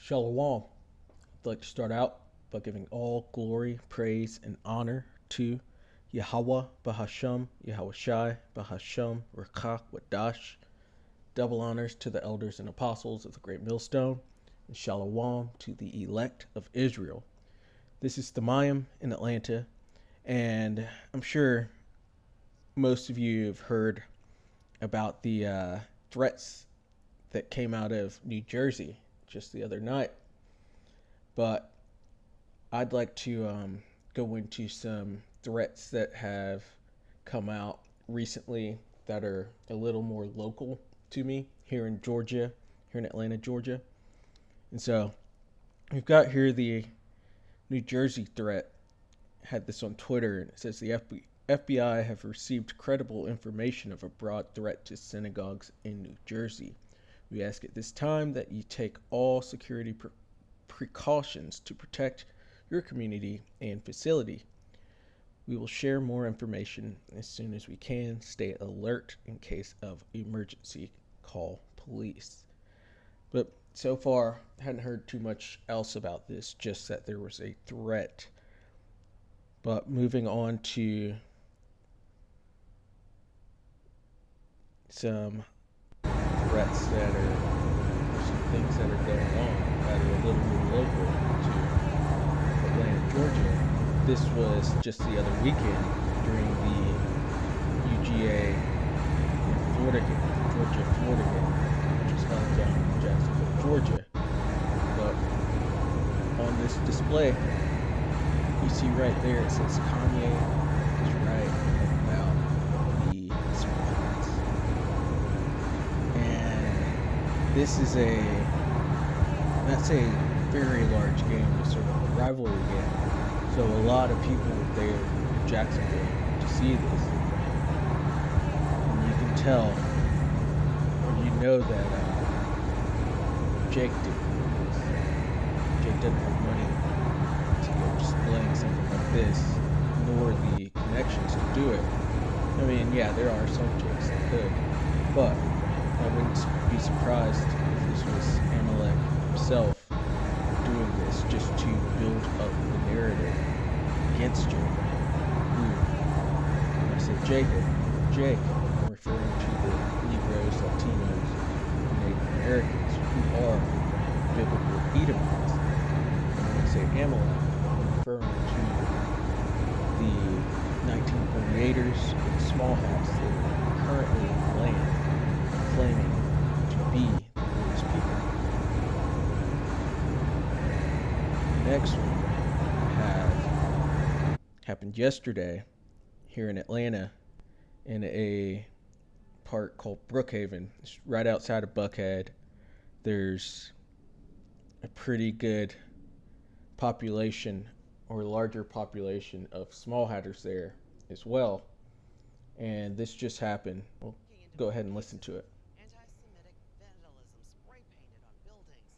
Shalom. I'd like to start out by giving all glory, praise, and honor to Yahweh Bahasham, Yahweh Shai Bahasham, Rakak Wadash. Double honors to the elders and apostles of the Great Millstone, and Shalom to the elect of Israel. This is Thamayim in Atlanta, and I'm sure most of you have heard about the threats that came out of New Jersey just the other night. But I'd like to go into some threats that have come out recently that are a little more local to me here in Georgia, here in Atlanta, Georgia. And so we've got here the New Jersey threat. I had this on Twitter, and it says the FBI have received credible information of a broad threat to synagogues in New Jersey. We ask at this time that you take all security precautions to protect your community and facility. We will share more information as soon as we can. Stay alert in case of emergency. Call police. But so far, I hadn't heard too much else about this, just that there was a threat. But moving on to some threats that are, or some things that are going on that are a little more local to Atlanta, Georgia. This was just the other weekend during the UGA Florida game, Georgia-Florida game, which was held down in Jacksonville, Georgia. But on this display, you see right there, it says Kanye is right about the Spartans. And that's a very large game. It's sort of a rivalry game. So a lot of people were there in Jacksonville to see this. And you can tell, or you know that Jake didn't do this. Jake doesn't have money to go displaying something like this, nor the connections to do it. I mean, yeah, there are some Jakes that could, but I wouldn't be surprised if this was Amalek himself doing this just to build up the narrative against Jacob. When I say Jake, I'm referring to the Negroes, Latinos, and Native Americans who are biblical Edomites. And when I say Amalek, I'm referring to the 1948ers with small hats that are currently in the land claiming to be the Lord's people. The next one happened yesterday here in Atlanta in a park called Brookhaven. It's right outside of Buckhead. There's a pretty good population or larger population of small hatters there as well. And this just happened. We'll go ahead and listen to it. Anti-Semitic vandalism spray painted on buildings.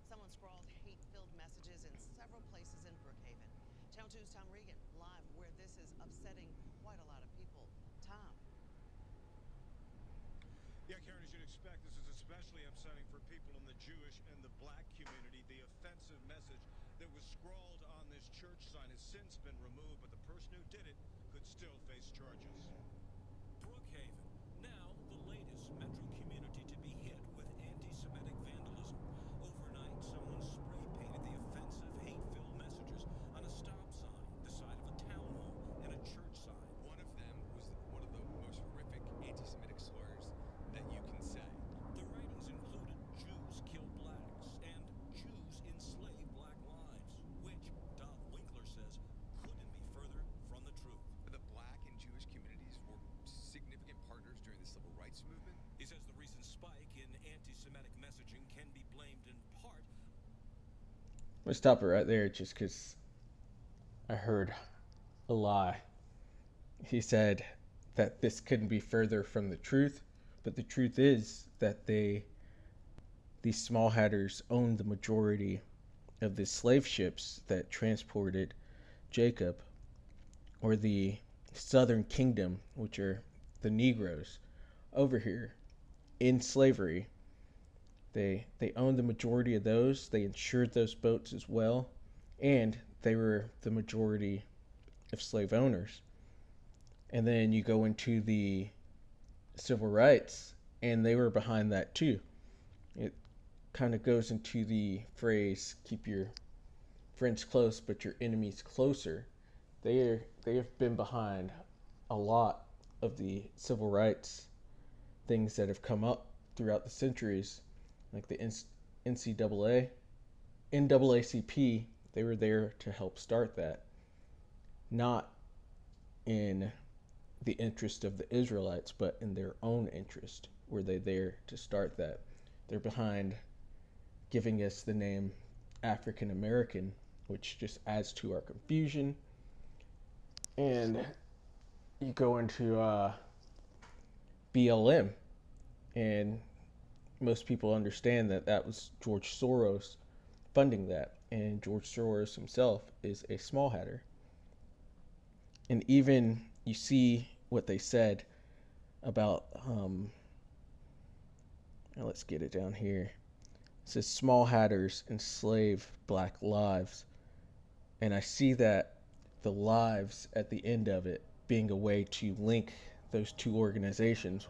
Someone scrawled hate-filled messages in several places in Brookhaven. Channel 2's Tom Regan live where this is upsetting quite a lot of people. Tom. Yeah, Karen, as you'd expect, this is especially upsetting for people in the Jewish and the black community. The offensive message that was scrawled on this church sign has since been removed, but the person who did it could still face charges. Brookhaven, now the latest metro community to be hit with anti-Semitic vandalism. Overnight, someone spray-painted the offensive, hate-filled messages on a stop sign, the side of a town hall, and a church sign. One of them was one of the most horrific anti-Semitic slurs that you can say. The writings included Jews kill blacks and Jews enslave black lives, which Dov Winkler says couldn't be further from the truth. The black and Jewish communities were significant partners during the civil rights movement. He says the recent spike in anti-Semitic messaging can be blamed in part. I'm going to stop it right there just because I heard a lie. He said that this couldn't be further from the truth, but the truth is that these small hatters owned the majority of the slave ships that transported Jacob, or the Southern Kingdom, which are the Negroes, over here in slavery They owned the majority of those. They insured those boats as well, and they were the majority of slave owners. And then you go into the civil rights, and they were behind that too. It kind of goes into the phrase, keep your friends close but your enemies closer. They have been behind a lot of the civil rights things that have come up throughout the centuries, like the NCAA, NAACP. They were there to help start that, not in the interest of the Israelites, but in their own interest were they there to start that. They're behind giving us the name African American, which just adds to our confusion. And you go into BLM, and most people understand that that was George Soros funding that, and George Soros himself is a small hatter. And even you see what they said about let's get it down here. It says small hatters enslave black lives, and I see that the lives at the end of it being a way to link those two organizations,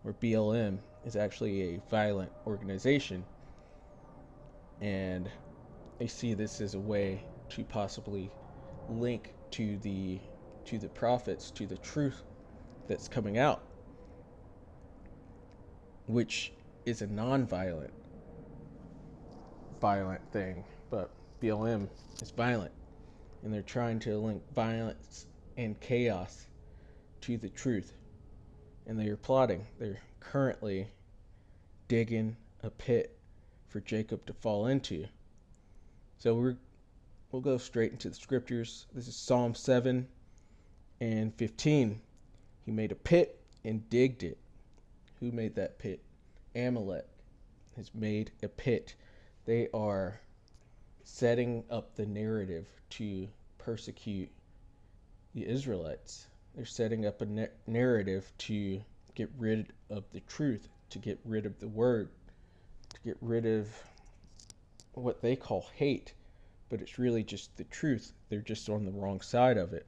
where BLM is actually a violent organization, and they see this as a way to possibly link to the prophets, to the truth that's coming out, which is a non-violent thing, but BLM is violent, and they're trying to link violence and chaos to the truth, and they are plotting. They're currently digging a pit for Jacob to fall into. So we'll go straight into the scriptures. This is Psalm 7 and 15. He made a pit and digged it. Who made that pit? Amalek has made a pit. They are setting up the narrative to persecute the Israelites. They're setting up a narrative to get rid of the truth, to get rid of the word, to get rid of what they call hate, but it's really just the truth. They're just on the wrong side of it.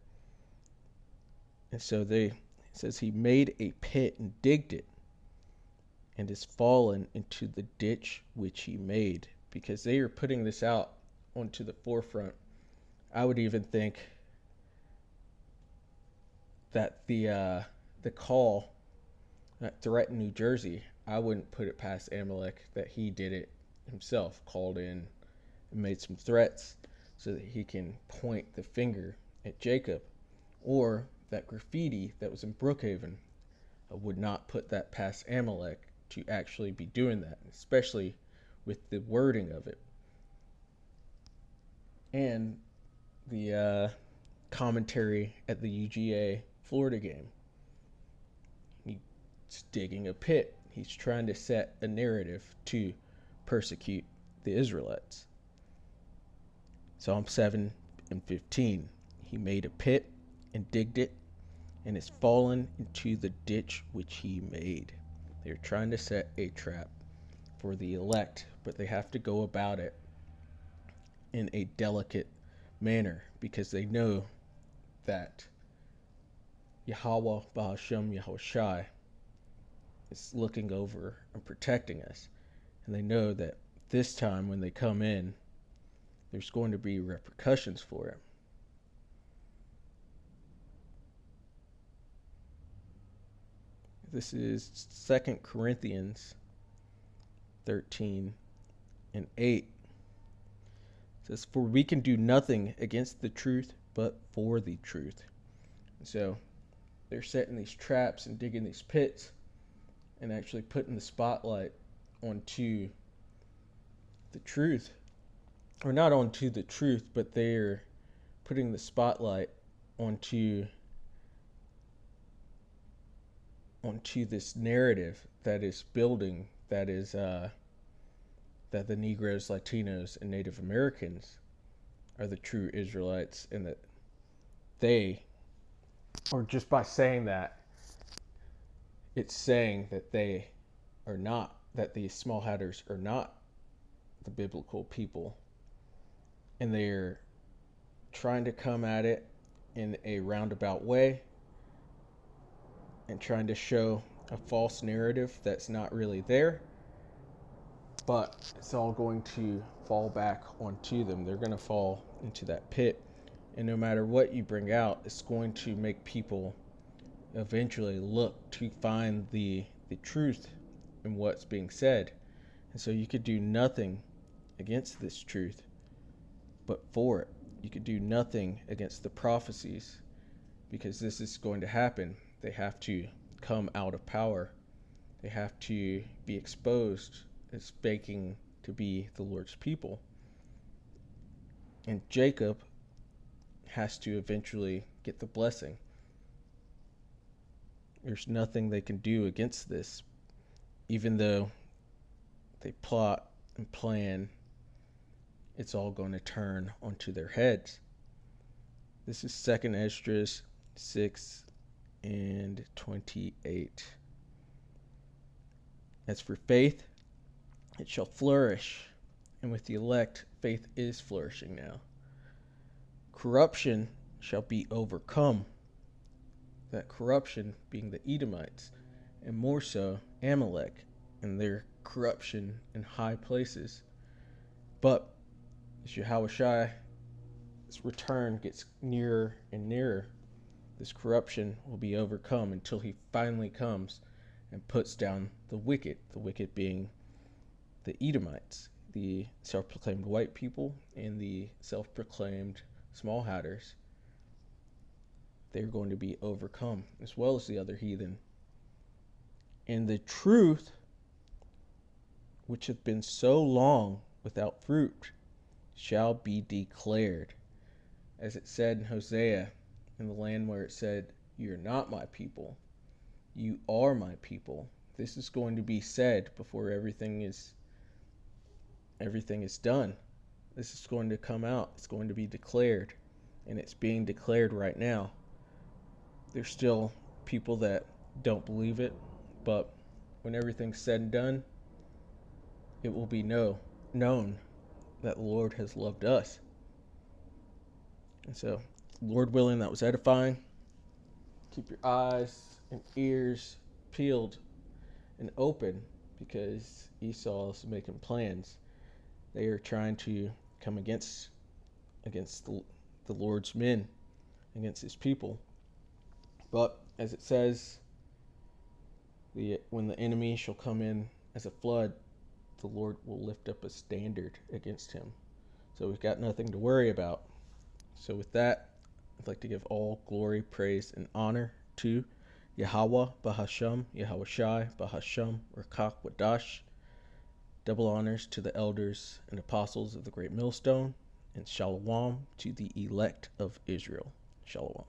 And so it says he made a pit and digged it, and is fallen into the ditch which he made, because they are putting this out onto the forefront. I would even think that the call that threatened New Jersey, I wouldn't put it past Amalek that he did it himself, called in and made some threats so that he can point the finger at Jacob. Or that graffiti that was in Brookhaven, I would not put that past Amalek to actually be doing that, especially with the wording of it. And the commentary at the UGA Florida game. He's digging a pit. He's trying to set a narrative to persecute the Israelites. Psalm 7 and 15. He made a pit and digged it, and is fallen into the ditch which he made. They're trying to set a trap for the elect, but they have to go about it in a delicate manner, because they know that Yahweh Bahashem Yahushai is looking over and protecting us. And they know that this time when they come in, there's going to be repercussions for it. This is 2 Corinthians 13 and 8. It says, for we can do nothing against the truth, but for the truth. And so they're setting these traps and digging these pits and actually putting the spotlight onto the truth. Or not onto the truth, but they're putting the spotlight onto this narrative that is building, that is that the Negroes, Latinos, and Native Americans are the true Israelites, and that they, or just by saying that, it's saying that they are not that these small hatters are not the biblical people, and they're trying to come at it in a roundabout way and trying to show a false narrative that's not really there, but it's all going to fall back onto them. They're going to fall into that pit, and no matter what you bring out, it's going to make people eventually look to find the truth in what's being said. And so you could do nothing against this truth but for it. You could do nothing against the prophecies, because this is going to happen. They have to come out of power. They have to be exposed as faking to be the Lord's people. And Jacob has to eventually get the blessing. There's nothing they can do against this, even though they plot and plan. It's all going to turn onto their heads. This is 2 Esdras 6 and 28. As for faith, it shall flourish, and with the elect, faith is flourishing now. Corruption shall be overcome. That corruption being the Edomites, and more so Amalek and their corruption in high places. But as Yahushai's return gets nearer and nearer, this corruption will be overcome until he finally comes and puts down the wicked being the Edomites, the self-proclaimed white people and the self-proclaimed small hatters. They're going to be overcome, as well as the other heathen. And the truth, which hath been so long without fruit, shall be declared. As it said in Hosea, in the land where it said, "You are not my people, you are my people." This is going to be said before everything is done. This is going to come out. It's going to be declared, and it's being declared right now. There's still people that don't believe it, but when everything's said and done, it will be known that the Lord has loved us. And so, Lord willing, that was edifying. Keep your eyes and ears peeled and open, because Esau's making plans. They are trying to come against the Lord's men, against his people. But as it says, when the enemy shall come in as a flood, the Lord will lift up a standard against him. So we've got nothing to worry about. So with that, I'd like to give all glory, praise, and honor to Yahweh Bahasham, Yahushai Bahasham, Rakak Wadash. Double honors to the elders and apostles of the Great Millstone, and Shalom to the elect of Israel. Shalom.